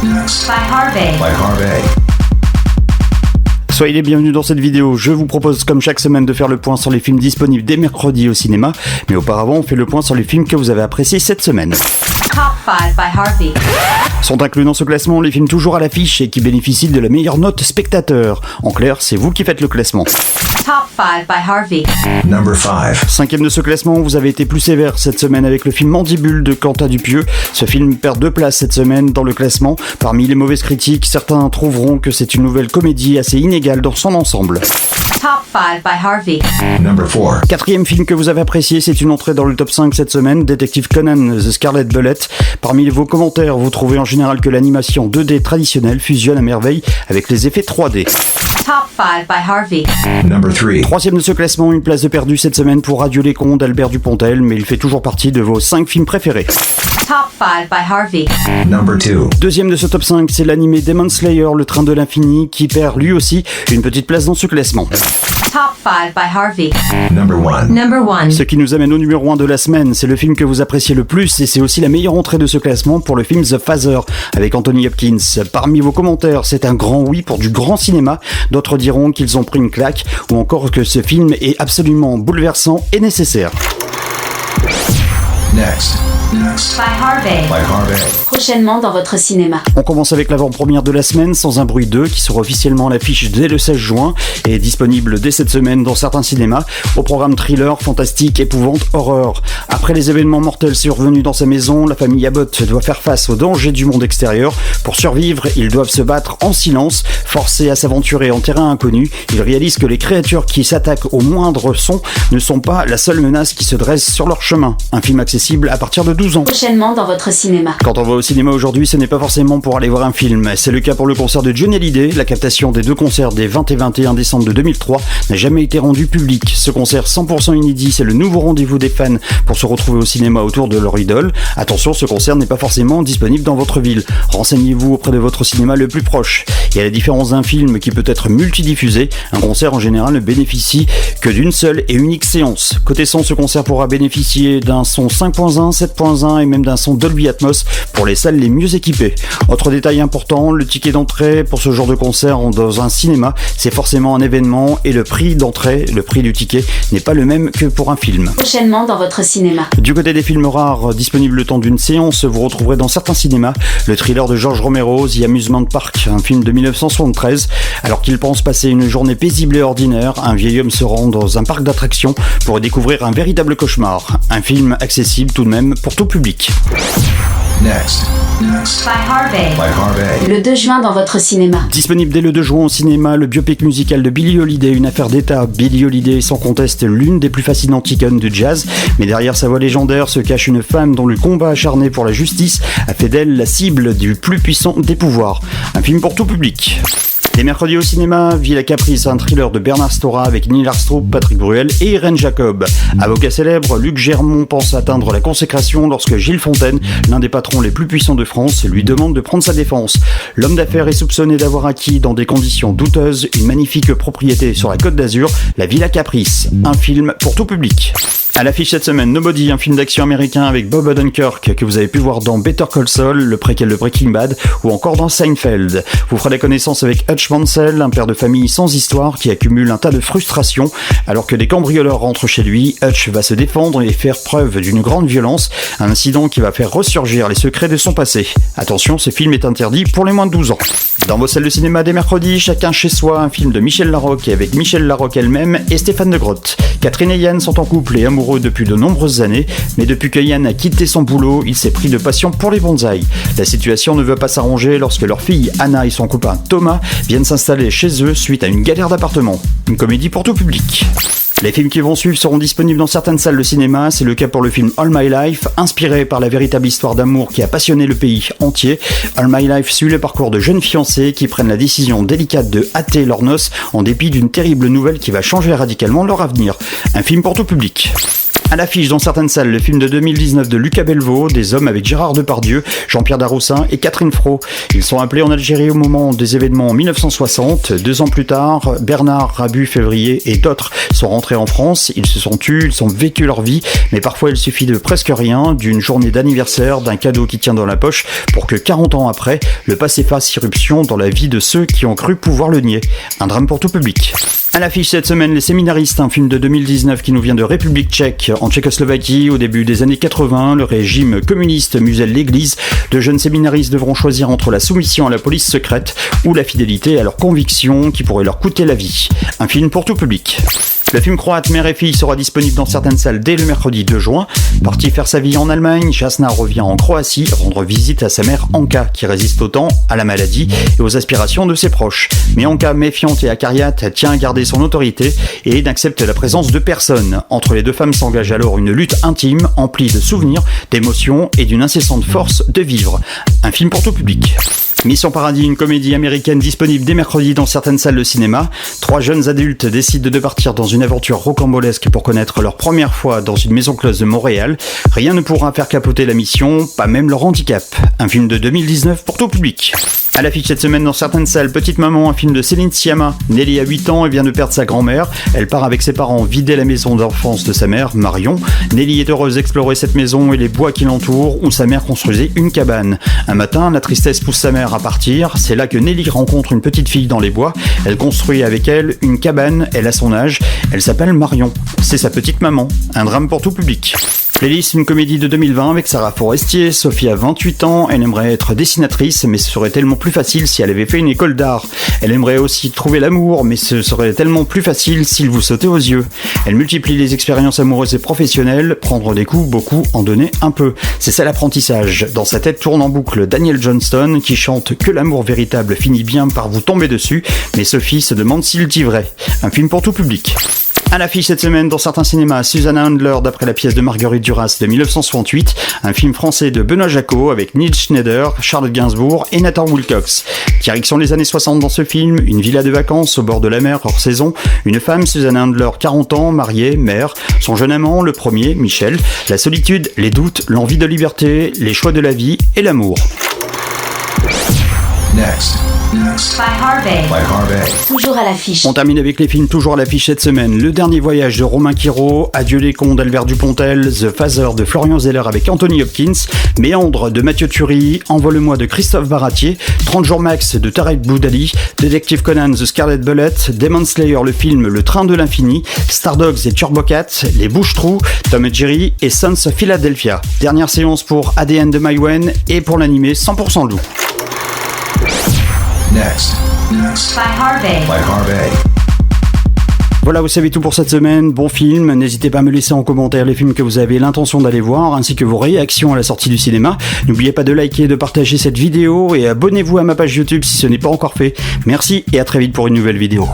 By Harvey. Soyez les bienvenus dans cette vidéo. Je vous propose comme chaque semaine de faire le point sur les films disponibles dès mercredi au cinéma. Mais auparavant, on fait le point sur les films que vous avez appréciés cette semaine. Top 5 by Harvey. Sont inclus dans ce classement les films toujours à l'affiche et qui bénéficient de la meilleure note spectateur. En clair, c'est vous qui faites le classement. Top 5 by Harvey. Number 5. Cinquième de ce classement, vous avez été plus sévère cette semaine avec le film Mandibule de Quentin Dupieux. Ce film perd 2 places cette semaine dans le classement. Parmi les mauvaises critiques, certains trouveront que c'est une nouvelle comédie assez inégale dans son ensemble. Top 5 by Harvey. Number 4. Quatrième film que vous avez apprécié, c'est une entrée dans le top 5 cette semaine, Détective Conan, The Scarlet Bullet. Parmi vos commentaires, vous trouvez en général que l'animation 2D traditionnelle fusionne à merveille avec les effets 3D. Top 5 by Harvey. Number 3. Troisième de ce classement, une place de perdu cette semaine pour Adieu les cons d'Albert Dupontel, mais il fait toujours partie de vos 5 films préférés. Top 5 by Harvey. Number 2. Deuxième de ce top 5, c'est l'animé Demon Slayer, le train de l'infini, qui perd lui aussi une petite place dans ce classement. Top 5 by Harvey. Number 1. Number 1. Ce qui nous amène au numéro 1 de la semaine, c'est le film que vous appréciez le plus et c'est aussi la meilleure entrée de ce classement pour le film The Father avec Anthony Hopkins. Parmi vos commentaires, c'est un grand oui pour du grand cinéma, d'autres diront qu'ils ont pris une claque ou encore que ce film est absolument bouleversant et nécessaire. Next. By Harvey. By Harvey. Prochainement dans votre cinéma. On commence avec l'avant-première de la semaine, Sans un bruit 2, qui sera officiellement à l'affiche dès le 16 juin et est disponible dès cette semaine dans certains cinémas. Au programme thriller, fantastique, épouvante, horreur. Après les événements mortels survenus dans sa maison, la famille Abbott doit faire face aux dangers du monde extérieur. Pour survivre, ils doivent se battre en silence, forcés à s'aventurer en terrain inconnu. Ils réalisent que les créatures qui s'attaquent au moindre son ne sont pas la seule menace qui se dresse sur leur chemin. Un film accessible à partir de 12 ans. Prochainement dans votre cinéma. Quand on va au cinéma aujourd'hui, ce n'est pas forcément pour aller voir un film. C'est le cas pour le concert de Johnny Hallyday. La captation des 2 concerts des 20 et 21 décembre de 2003 n'a jamais été rendue publique. Ce concert 100% inédit, c'est le nouveau rendez-vous des fans pour se retrouver au cinéma autour de leur idole. Attention, ce concert n'est pas forcément disponible dans votre ville. Renseignez-vous auprès de votre cinéma le plus proche. Et à la différence d'un film qui peut être multidiffusé, un concert en général ne bénéficie que d'une seule et unique séance. Côté son, ce concert pourra bénéficier d'un son 5.1, 7.1 et même d'un son Dolby Atmos pour les salles les mieux équipées. Autre détail important, le ticket d'entrée pour ce genre de concert dans un cinéma, c'est forcément un événement et le prix d'entrée, le prix du ticket, n'est pas le même que pour un film. Prochainement dans votre cinéma. Du côté des films rares disponibles le temps d'une séance, vous retrouverez dans certains cinémas le thriller de George Romero, The Amusement Park, un film de 1973. Alors qu'il pense passer une journée paisible et ordinaire, un vieil homme se rend dans un parc d'attractions pour y découvrir un véritable cauchemar. Un film accessible tout de même pour tout public. Next. By Harvey. By Harvey. Le 2 juin dans votre cinéma. Disponible dès le 2 juin au cinéma, le biopic musical de Billie Holiday, une affaire d'état. Billie Holiday est sans conteste l'une des plus fascinantes icônes du jazz, mais derrière sa voix légendaire se cache une femme dont le combat acharné pour la justice a fait d'elle la cible du plus puissant des pouvoirs. Un film pour tout public. Les mercredis au cinéma, Villa Caprice, un thriller de Bernard Stora avec Neil Armstrong, Patrick Bruel et Irène Jacob. Avocat célèbre, Luc Germont pense atteindre la consécration lorsque Gilles Fontaine, l'un des patrons les plus puissants de France, lui demande de prendre sa défense. L'homme d'affaires est soupçonné d'avoir acquis, dans des conditions douteuses, une magnifique propriété sur la Côte d'Azur, la Villa Caprice. Un film pour tout public. À l'affiche cette semaine, Nobody, un film d'action américain avec Bob Odenkirk que vous avez pu voir dans Better Call Saul, le préquel de Breaking Bad, ou encore dans Seinfeld. Vous ferez la connaissance avec Hutch Mansell, un père de famille sans histoire qui accumule un tas de frustrations. Alors que des cambrioleurs rentrent chez lui, Hutch va se défendre et faire preuve d'une grande violence, un incident qui va faire ressurgir les secrets de son passé. Attention, ce film est interdit pour les moins de 12 ans. Dans vos salles de cinéma dès mercredi, Chacun chez soi, un film de Michel Larocque avec Michel Larocque elle-même et Stéphane de Grotte. Catherine et Yann sont en couple et amoureux depuis de nombreuses années, mais depuis que Yann a quitté son boulot, il s'est pris de passion pour les bonsaïs. La situation ne veut pas s'arranger lorsque leur fille Anna et son copain Thomas viennent s'installer chez eux suite à une galère d'appartement. Une comédie pour tout public. Les films qui vont suivre seront disponibles dans certaines salles de cinéma, c'est le cas pour le film All My Life, inspiré par la véritable histoire d'amour qui a passionné le pays entier. All My Life suit le parcours de jeunes fiancés qui prennent la décision délicate de hâter leurs noces en dépit d'une terrible nouvelle qui va changer radicalement leur avenir. Un film pour tout public. À l'affiche dans certaines salles, le film de 2019 de Lucas Belvaux, Des hommes avec Gérard Depardieu, Jean-Pierre Daroussin et Catherine Fro. Ils sont appelés en Algérie au moment des événements en 1960. 2 ans plus tard, Bernard, Rabu, Février et d'autres sont rentrés en France. Ils se sont tus, ils ont vécu leur vie, mais parfois il suffit de presque rien, d'une journée d'anniversaire, d'un cadeau qui tient dans la poche, pour que 40 ans après, le passé fasse irruption dans la vie de ceux qui ont cru pouvoir le nier. Un drame pour tout public. À l'affiche cette semaine, Les Séminaristes, un film de 2019 qui nous vient de République tchèque. En Tchécoslovaquie, au début des années 80, le régime communiste muselle l'église. De jeunes séminaristes devront choisir entre la soumission à la police secrète ou la fidélité à leurs convictions qui pourraient leur coûter la vie. Un film pour tout public. Le film croate Mère et fille sera disponible dans certaines salles dès le mercredi 2 juin. Parti faire sa vie en Allemagne, Jasna revient en Croatie rendre visite à sa mère Anka, qui résiste autant à la maladie et aux aspirations de ses proches. Mais Anka, méfiante et acariate, tient à garder son autorité et n'accepte la présence de personne. Entre les deux femmes s'engage alors une lutte intime, emplie de souvenirs, d'émotions et d'une incessante force de vivre. Un film pour tout public. Mission Paradis, une comédie américaine disponible dès mercredi dans certaines salles de cinéma. 3 jeunes adultes décident de partir dans une aventure rocambolesque pour connaître leur première fois dans une maison close de Montréal. Rien ne pourra faire capoter la mission, pas même leur handicap. Un film de 2019 pour tout public. À l'affiche cette semaine dans certaines salles, Petite Maman, un film de Céline Sciamma. Nelly a 8 ans et vient de perdre sa grand-mère. Elle part avec ses parents vider la maison d'enfance de sa mère, Marion. Nelly est heureuse d'explorer cette maison et les bois qui l'entourent où sa mère construisait une cabane. Un matin, la tristesse pousse sa mère à partir. C'est là que Nelly rencontre une petite fille dans les bois. Elle construit avec elle une cabane. Elle a son âge. Elle s'appelle Marion. C'est sa petite maman. Un drame pour tout public. Playlist, une comédie de 2020 avec Sarah Forestier. Sophie a 28 ans, elle aimerait être dessinatrice, mais ce serait tellement plus facile si elle avait fait une école d'art. Elle aimerait aussi trouver l'amour, mais ce serait tellement plus facile s'il vous sautait aux yeux. Elle multiplie les expériences amoureuses et professionnelles, prendre des coups, beaucoup, en donner un peu. C'est ça l'apprentissage. Dans sa tête tourne en boucle Daniel Johnston, qui chante que l'amour véritable finit bien par vous tomber dessus, mais Sophie se demande s'il dit vrai. Un film pour tout public. À l'affiche cette semaine dans certains cinémas, Susanna Handler d'après la pièce de Marguerite Duras de 1968, un film français de Benoît Jacot avec Neil Schneider, Charlotte Gainsbourg et Nathan Wilcox. Direction les années 60 dans ce film, une villa de vacances au bord de la mer hors saison, une femme, Susanna Handler, 40 ans, mariée, mère, son jeune amant, le premier, Michel, la solitude, les doutes, l'envie de liberté, les choix de la vie et l'amour. Next. By Harvey. By Harvey. Toujours à l'affiche. On termine avec les films toujours à l'affiche cette semaine. Le dernier voyage de Romain Quiraud, Adieu les cons d'Albert Dupontel, The Phaser de Florian Zeller avec Anthony Hopkins, Méandre de Mathieu Turi, Envole-moi de Christophe Baratier, 30 jours max de Tarek Boudali, Detective Conan The Scarlet Bullet, Demon Slayer le film Le Train de l'Infini, Star Dogs et Turbocat, Les Bouches-Trous, Tom et Jerry et Sons of Philadelphia. Dernière séance pour ADN de Maïwen et pour l'animé 100% loup. Next. By Harvey. By Harvey. Voilà, vous savez tout pour cette semaine. Bon film, n'hésitez pas à me laisser en commentaire les films que vous avez l'intention d'aller voir, ainsi que vos réactions à la sortie du cinéma. N'oubliez pas de liker, de partager cette vidéo et abonnez-vous à ma page YouTube si ce n'est pas encore fait. Merci et à très vite pour une nouvelle vidéo.